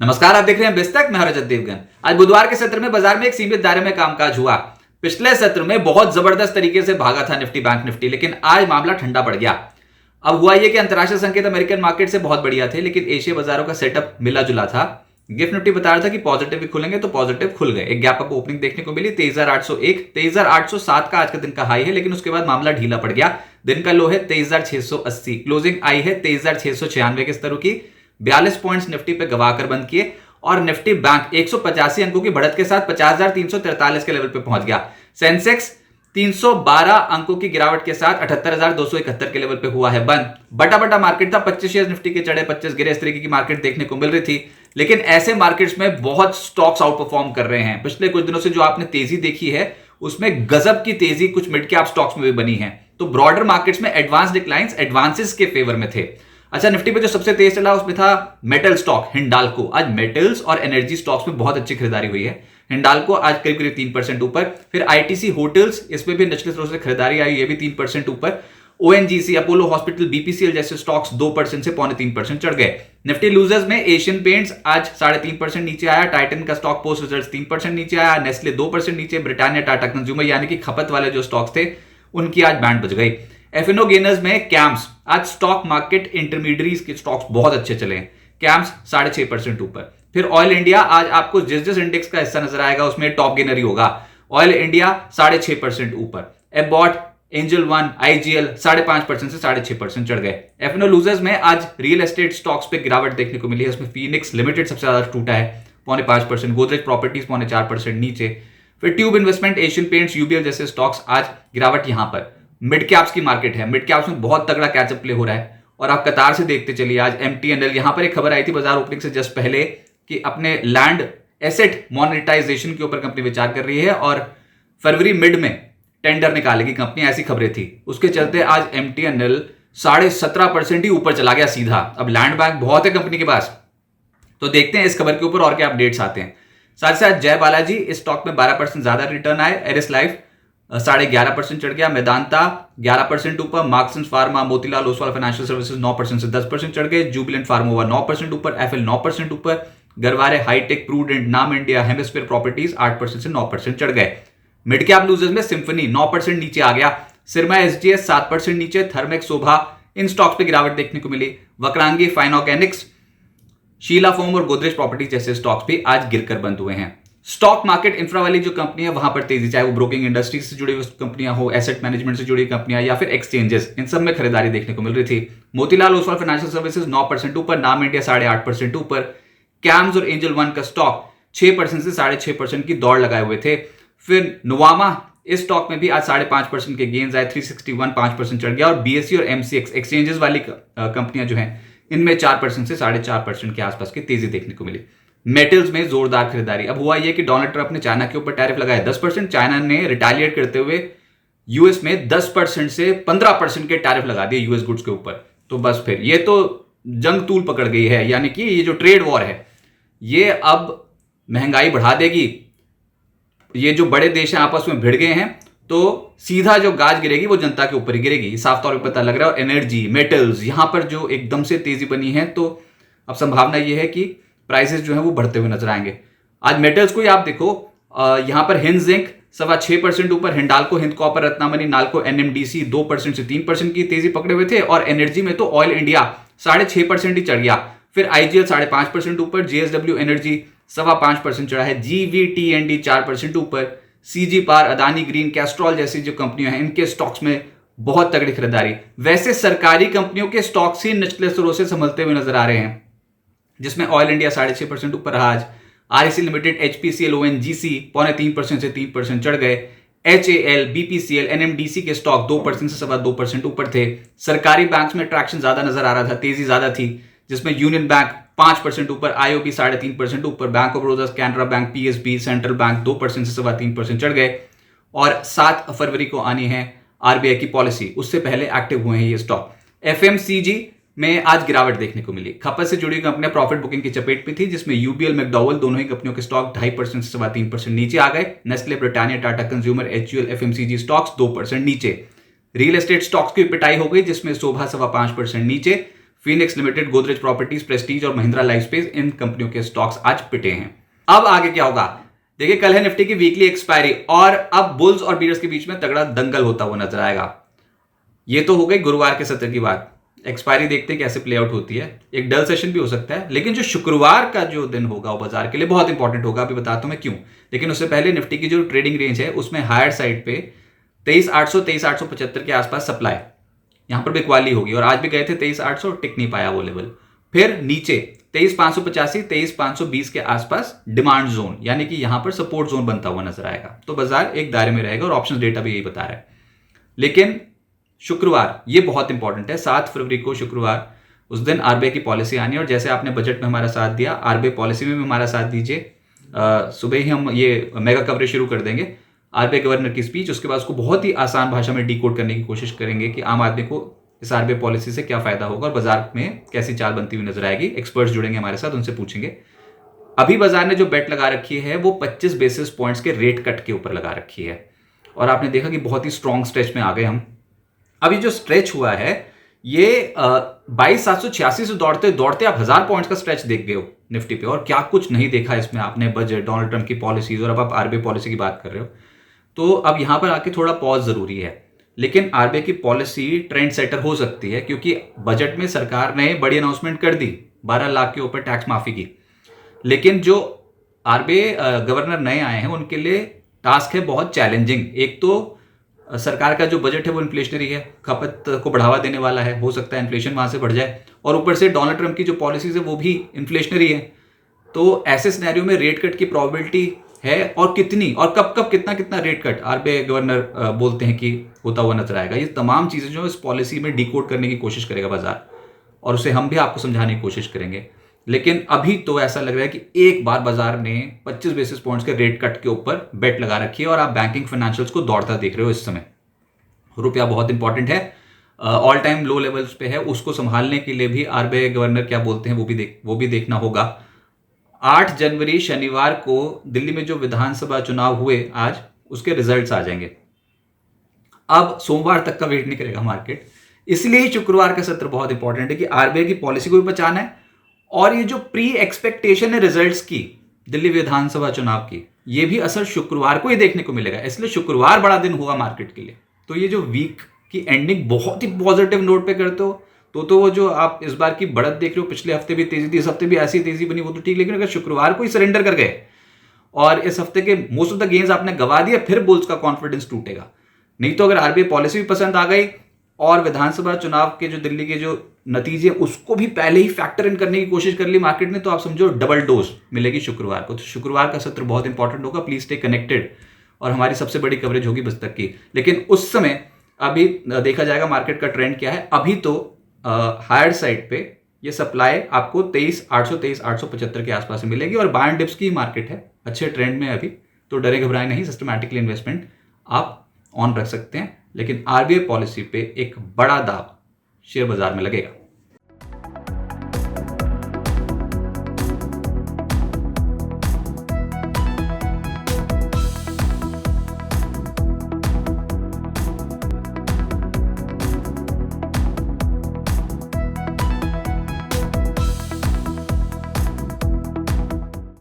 नमस्कार, आप देख रहे हैं बिस्तक। मैं रजत देवगन। आज बुधवार के सत्र में बाजार में एक सीमित दायरे में कामकाज हुआ। पिछले सत्र में बहुत जबरदस्त तरीके से भागा था निफ्टी बैंक निफ्टी, लेकिन आज मामला ठंडा पड़ गया। अब हुआ यह कि अंतरराष्ट्रीय संकेत अमेरिकन मार्केट से बहुत बढ़िया थे, लेकिन एशिया बाजारों का सेटअप मिला जुला था। गिफ्ट निफ्टी बता रहा था कि पॉजिटिव भी खुलेंगे, तो पॉजिटिव खुल गए। एक गैप अप ओपनिंग देखने को मिली 23,801, 23,807 का आज का दिन का हाई है, लेकिन उसके बाद मामला ढीला पड़ गया। दिन का लो है 23,680, क्लोजिंग आई है 23,696 के स्तरों की। 42 पॉइंट्स निफ्टी पे गवाकर बंद किए और निफ्टी बैंक 185 अंकों की बढ़त के साथ 50,343 के लेवल पे पहुंच गया। सेंसेक्स 312 अंकों की गिरावट के साथ 78,271 के लेवल पे हुआ है बंद। बटा बटा मार्केट था, 25 शेयर निफ्टी के चढ़े, 25 गिरे। इस तरीके की मार्केट देखने को मिल रही थी, लेकिन ऐसे मार्केट्स में बहुत स्टॉक्स आउट परफॉर्म कर रहे हैं। पिछले कुछ दिनों से जो आपने तेजी देखी है, उसमें गजब की तेजी कुछ मिड कैप स्टॉक्स में भी बनी है। तो ब्रॉडर मार्केट्स में एडवांस डिक्लाइंस एडवांसेस के फेवर में थे। अच्छा, निफ्टी पे जो सबसे तेज चला उसमें था मेटल स्टॉक हिंडाल्को। आज मेटल्स और एनर्जी स्टॉक्स में बहुत अच्छी खरीदारी हुई है। हिंडाल्को आज करीब करीब 3% ऊपर। फिर आईटीसी होटल्स, इसमें भी निचले स्रोत से खरीदारी आई, ये भी 3% ऊपर। ओएनजीसी, अपोलो हॉस्पिटल, बीपीसीएल जैसे स्टॉक्स 2% से 2.25% चढ़ गए। निफ्टी लूजर्स में एशियन पेंट्स आज 3.5% नीचे आया। टाइटन का स्टॉक पोस्ट रिजल्ट 3% नीचे आया। नेस्ले 2% नीचे। ब्रिटानिया, टाटा कंज्यूमर यानी कि खपत वाले जो स्टॉक्स थे उनकी आज बैंड बज गई। एफएनओ गेनर्स में कैम्स, आज स्टॉक मार्केट इंटरमीडिएट्स के स्टॉक्स बहुत अच्छे चले हैं। कैम्स 6.5% ऊपर। फिर ऑयल इंडिया, आज आपको जिस जिस इंडेक्स का हिस्सा नजर आएगा उसमें टॉप गेनर ही होगा। ऑयल इंडिया 6.5% ऊपर। एबॉट, एंजल वन, आईजीएल 5.5% से 6.5% चढ़ गए। एफएनओ लूजर्स में आज रियल एस्टेट स्टॉक्स पे गिरावट देखने को मिली है। उसमें फीनिक्स लिमिटेड सबसे ज्यादा टूटा है, 0.5%। गोदरेज प्रॉपर्टीज 0.4% नीचे। फिर tube investment, Asian paints, UBL जैसे स्टॉक्स आज गिरावट। यहां पर मिड कैप्स की मार्केट है। मिड कैप्स में बहुत तगड़ा कैचअप प्ले हो रहा है और आप कतार से देखते चलिए। आज एमटीएनएल, यहां पर एक खबर आई थी बाजार ओपनिंग से जस्ट पहले कि अपने लैंड एसेट मोनेटाइजेशन के ऊपर कंपनी विचार कर रही है और फरवरी मिड में टेंडर निकालेगी कंपनी, ऐसी खबरें थी। उसके चलते आज एमटीएनएल 17.5% ही ऊपर चला गया सीधा। अब लैंड बैंक बहुत है कंपनी के पास, तो देखते हैं इस खबर के ऊपर और क्या अपडेट्स आते हैं। साथ ही साथ जय बालाजी, इस स्टॉक में 12% ज्यादा रिटर्न आए। एरिस लाइफ 11.5% चढ़ गया। मेदांता 11% ऊपर। Marksans pharma, Motilal Oswal financial services 9% से 10% चढ़ गए। जुबिलेंट फार्मोवा 9% ऊपर। एफएल 9% ऊपर। गरवारे हाईटेक, प्रूडेंट, नाम इंडिया, हेमिस्फीयर प्रॉपर्टीज 8% से 9% चढ़ गए। मिड कैप लूजर्स में सिंफनी 9% नीचे आ गया। सिरमा एसजीएस 7% नीचे। थर्मेक्स, शोभा, इन स्टॉक्स पे गिरावट देखने को मिली। Vakrangee, fine organics, Sheela foam और गोदरेज प्रॉपर्टीज जैसे स्टॉक्स भी आज गिरकर बंद हुए हैं। स्टॉक मार्केट इंफ्रा वाली जो कंपनी है वहां पर तेजी, चाहे वो ब्रोकिंग इंडस्ट्री से जुड़ी हुई कंपनियां हो, एसेट मैनेजमेंट से जुड़ी कंपनियां या फिर एक्सचेंजेस, इन सब में खरीदारी देखने को मिल रही थी। मोतीलाल ओसवाल फाइनेंशियल सर्विसेज 9% ऊपर। नाम इंडिया 8.5% ऊपर। कैम्स और एंजल वन का स्टॉक 6% से 6.5% की दौड़ लगाए हुए थे। फिर नुवामा, इस स्टॉक में भी आज 5.5% के गेन्स आए। 361 5% चढ़ गया। और बीएससी और एमसीएक्स एक्सचेंजेस वाली कंपनियां जो हैं इनमें 4% से 4.5% के आसपास की तेजी देखने को मिली। मेटल्स में जोरदार खरीदारी। अब हुआ यह कि डोनाल्ड ट्रंप ने चाइना के ऊपर टैरिफ लगाया 10%। चाइना ने रिटेलिएट करते हुए यूएस में 10% से 15% के टैरिफ लगा दिए यूएस गुड्स के ऊपर। तो बस फिर ये तो जंग तूल पकड़ गई है, यानी कि ये जो ट्रेड वॉर है ये अब महंगाई बढ़ा देगी। ये जो बड़े देश हैं आपस में भिड़ गए हैं, तो सीधा जो गाज गिरेगी वो जनता के ऊपर ही गिरेगी, साफ तौर पे पता लग रहा है। एनर्जी, मेटल्स, यहां पर जो एकदम से तेजी बनी है, तो अब संभावना ये है कि प्राइसेस जो है वो बढ़ते हुए नजर आएंगे। आज मेटल्स को ही आप देखो, यहां पर हिंद जिंक 6.25% ऊपर। हिंडाल्को, हिंद कॉपर, रत्नामणि, नाल्को, एनएमडीसी 2% से 3% की तेजी पकड़े हुए थे। और एनर्जी में तो ऑयल इंडिया 6.5% ही चढ़ गया। फिर आईजीएल 5.5% ऊपर। जेएसडब्ल्यू एनर्जी 5.25% चढ़ा है। जीवीटीएनडी 4% ऊपर। सीजी पार, अदानी ग्रीन, कैस्ट्रॉल जैसी जो कंपनियां हैं इनके स्टॉक्स में बहुत तगड़ी खरीदारी। वैसे सरकारी कंपनियों के स्टॉक्स ही निचले स्तरों से संभलते हुए नजर आ रहे हैं, जिसमें ऑयल इंडिया 6.5% ऊपर रहा आज। आरईसी लिमिटेड, एचपीसीएल, ओएनजीसी 0.3% से 3% चढ़ गए। एचएएल, बीपीसीएल, एनएमडीसी के स्टॉक 2% से 2.25% ऊपर थे। सरकारी बैंक्स में ट्रैक्शन ज्यादा नजर आ रहा था, तेजी ज्यादा थी, जिसमें यूनियन बैंक 5% ऊपर। आईओबी 3.5% ऊपर। Bank of Baroda, Canara bank, PSB, central bank 2% से 3.25% चढ़ गए। और 7 फरवरी को आनी है आरबीआई की पॉलिसी, उससे पहले एक्टिव हुए हैं ये स्टॉक। एफएमसीजी में आज गिरावट देखने को मिली। खपत से जुड़ी कंपनियां प्रॉफिट बुकिंग की चपेट में थी, जिसमें यूबीएल, मैकडॉवेल दोनों ही कंपनियों के स्टॉक 2.5% से 3.25% नीचे आ गए। Nestle, Britannia, Tata consumer, HUL, FMCG stocks 2% नीचे। रियल एस्टेट स्टॉक्स की पिटाई हो गई, जिसमें शोभा 5.25% नीचे। Phoenix limited, Godrej properties, Prestige और महिंद्रा लाइफस्पेस, इन कंपनियों के स्टॉक्स आज पिटे हैं। अब आगे क्या होगा? देखिए, कल है निफ्टी की वीकली एक्सपायरी और अब बुल्स और बीयर्स के बीच में तगड़ा दंगल होता हुआ नजर आएगा। ये तो हो गई गुरुवार के सत्र की बात। एक्सपायरी देखते हैं कैसे प्ले आउट होती है। एक डल सेशन भी हो सकता है, लेकिन जो शुक्रवार का जो दिन होगा वो बाजार के लिए बहुत इंपॉर्टेंट होगा। अभी बताता हूं मैं क्यों। लेकिन उससे पहले निफ्टी की जो ट्रेडिंग रेंज है उसमें हायर साइड पे 23,800 23,875 के आसपास सप्लाई, यहां पर भी इक्वाली होगी और आज भी गए थे 23,800, टिक नहीं पाया वो लेवल। फिर नीचे 23,585 23,520 के आसपास डिमांड जोन, यानी कि यहां पर सपोर्ट जोन बनता हुआ नजर आएगा। तो बाजार एक दायरे में रहेगा और ऑप्शंस डेटा भी यही बता रहा है। लेकिन शुक्रवार ये बहुत इंपॉर्टेंट है, 7 फरवरी को शुक्रवार, उस दिन आरबीआई की पॉलिसी आनी है और जैसे आपने बजट में हमारा साथ दिया, आरबीआई पॉलिसी में भी हमारा साथ दीजिए। सुबह ही हम ये मेगा कवरेज शुरू कर देंगे। आरबीआई गवर्नर की स्पीच, उसके बाद उसको बहुत ही आसान भाषा में डिकोड करने की कोशिश करेंगे कि आम आदमी को इस आरबीआई पॉलिसी से क्या फायदा होगा और बाजार में कैसी चाल बनती हुई नजर आएगी। एक्सपर्ट्स जुड़ेंगे हमारे साथ, उनसे पूछेंगे। अभी बाजार ने जो बेट लगा रखी है वो 25 बेसिस पॉइंट्स के रेट कट के ऊपर लगा रखी है और आपने देखा कि बहुत ही स्ट्रॉन्ग स्ट्रेच में आ गए हम। अभी जो स्ट्रेच हुआ है ये 22,786 से दौड़ते दौड़ते आप 1000 पॉइंट्स का स्ट्रेच देख गए हो निफ्टी पे, और क्या कुछ नहीं देखा इसमें आपने। बजट, डोनाल्ड ट्रंप की पॉलिसीज और अब आप आरबीआई पॉलिसी की बात कर रहे हो, तो अब यहां पर आके थोड़ा पॉज जरूरी है। लेकिन आरबीआई की पॉलिसी ट्रेंड सेटर हो सकती है क्योंकि बजट में सरकार ने बड़ी अनाउंसमेंट कर दी, 12 लाख के ऊपर टैक्स माफी की। लेकिन जो आरबीआई गवर्नर नए आए हैं उनके लिए टास्क है बहुत चैलेंजिंग। एक तो सरकार का जो बजट है वो इन्फ्लेशनरी है, खपत को बढ़ावा देने वाला है, हो सकता है इन्फ्लेशन वहां से बढ़ जाए, और ऊपर से डोनाल्ड ट्रंप की जो पॉलिसीज है वो भी इन्फ्लेशनरी है। तो ऐसे सिनेरियो में रेट कट की प्रोबेबिलिटी है, और कितनी और कब कब कितना कितना रेट कट आरबीआई गवर्नर बोलते हैं कि होता हुआ नजर आएगा। ये तमाम चीजें जो इस पॉलिसी में डिकोड करने की कोशिश करेगा बाजार, और उसे हम भी आपको समझाने की कोशिश करेंगे। लेकिन अभी तो ऐसा लग रहा है कि एक बार बाजार ने 25 बेसिस पॉइंट्स के रेट कट के ऊपर बेट लगा रखी है और आप बैंकिंग फाइनेंशियल्स को दौड़ता देख रहे हो इस समय। रुपया बहुत इंपॉर्टेंट है, ऑल टाइम लो लेवल्स पे है, उसको संभालने के लिए भी आरबीआई गवर्नर क्या बोलते हैं वो भी देखना होगा। 8 जनवरी शनिवार को दिल्ली में जो विधानसभा चुनाव हुए आज, उसके रिजल्ट्स आ जाएंगे। अब सोमवार तक का वेट नहीं करेगा मार्केट, इसलिए शुक्रवार का सत्र बहुत इंपॉर्टेंट है कि आरबीआई की पॉलिसी को भी बचाना है और ये जो प्री एक्सपेक्टेशन है रिजल्ट्स की दिल्ली विधानसभा चुनाव की, ये भी असर शुक्रवार को ही देखने को मिलेगा। इसलिए शुक्रवार बड़ा दिन होगा मार्केट के लिए। तो ये जो वीक की एंडिंग बहुत ही पॉजिटिव नोट पे करते हो तो वो जो आप इस बार की बढ़त देख रहे हो, पिछले हफ्ते भी तेजी थी, इस हफ्ते भी ऐसी तेजी बनी, वो तो ठीक। लेकिन अगर शुक्रवार को ही सरेंडर कर गए और इस हफ्ते के मोस्ट ऑफ द गेन्स आपने गवा दिए, फिर बुल्स का कॉन्फिडेंस टूटेगा। नहीं तो अगर आरबीआई पॉलिसी भी पसंद आ गई और विधानसभा चुनाव के जो दिल्ली के जो नतीजे उसको भी पहले ही फैक्टर इन करने की कोशिश कर ली मार्केट ने, तो आप समझो डबल डोज मिलेगी शुक्रवार को। तो शुक्रवार का सत्र बहुत इंपॉर्टेंट होगा, प्लीज स्टे कनेक्टेड, और हमारी सबसे बड़ी कवरेज होगी बस तक की। लेकिन उस समय अभी देखा जाएगा मार्केट का ट्रेंड क्या है। अभी तो हायर साइड पे ये सप्लाई आपको 23,800 23,875 के आसपास मिलेगी और बाय एंड डिप्स की मार्केट है, अच्छे ट्रेंड में अभी। तो डरे घबराए नहीं, सिस्टमैटिकली इन्वेस्टमेंट आप ऑन रख सकते हैं। लेकिन आरबीआई पॉलिसी पे एक बड़ा दाव शेयर बाजार में लगेगा।